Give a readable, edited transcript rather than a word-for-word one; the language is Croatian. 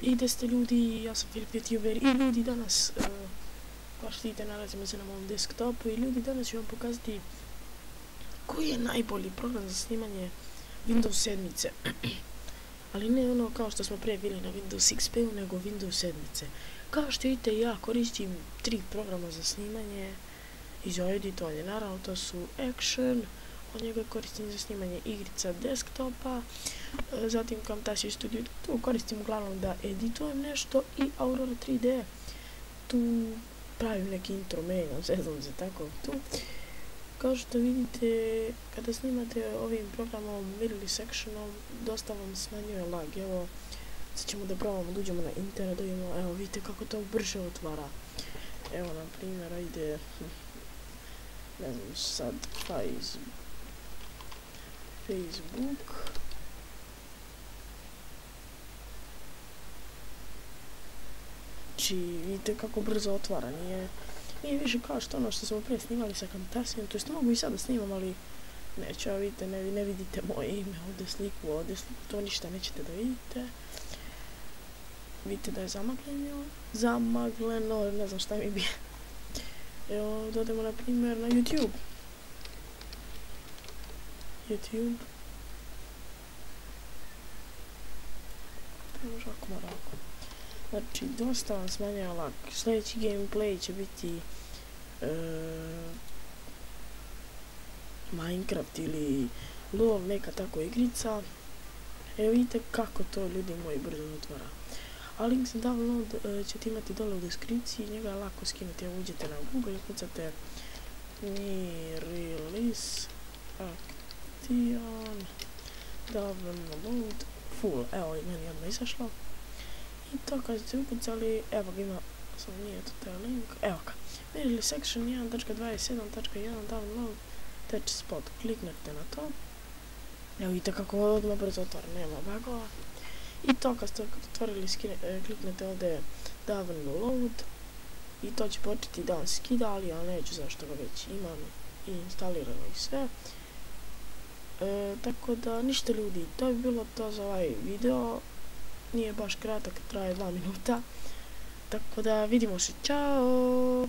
I da ste ljudi, ja sam Filip YouTuber i ljudi danas, kao što vidite, nalazimo se na mom desktopu i ljudi danas ću vam pokazati koji je najbolji program za snimanje Windows 7. Ali ne ono kao što smo prije bili na Windows XP-u, nego Windows 7. Kao što vidite, ja koristim 3 programa za snimanje i za editovanje. Naravno, to su Action, od njega koristim za snimanje igrica desktopa, zatim Camtasia Studio, tu koristim uglavnom da editujem nešto, i Aurora 3D, tu pravim neki intro, menjam, zezam se tako tu. Kao što vidite, kada snimate ovim programom ili sectionom, dosta vam smanjuje lag. Evo, sad ćemo da probamo, da uđemo na internet, da vidimo, evo vidite kako to brže otvara. Evo, na primjer, ajde, ne znam, sad Facebook. Znači, vidite kako brzo otvara, nije više kao što ono što smo prije snimali sa Camtasiom, to jest mogu i sada snimam, ali neću, a vidite, ne vidite moje ime, ovdje sliku, to ništa nećete da vidite. Vidite da je zamagleno, ne znam šta mi bi. Evo, dodemo na primjer na YouTube. Znači, dosta vam smanjava lag. Sljedeći gameplay će biti Minecraft ili LOL, neka tako igrica. Evo vidite kako to, ljudi moji, brzo otvara. A link za download ćete imati dole u deskripciji, njega je lako skinuti. Evo, uđete na Google i kucate release action download full. Evo, meni je odmah izašlo. I to kad ste ukucali, evo ga ima, samo nije to taj link, evo ga. Merili section 1.27.1 download touch spot, kliknete na to. Evo vidite kako odmah brzo otvara, nema bugova. I to kad ste otvorili, kliknete ovdje download i to će početi da vam skida, ali ja neću, zašto ga već imam i instalirano i sve. Tako da ništa, ljudi, to bi bilo to za ovaj video. Nije baš kratak, traje 2 minuta. Tako da vidimo se, čao!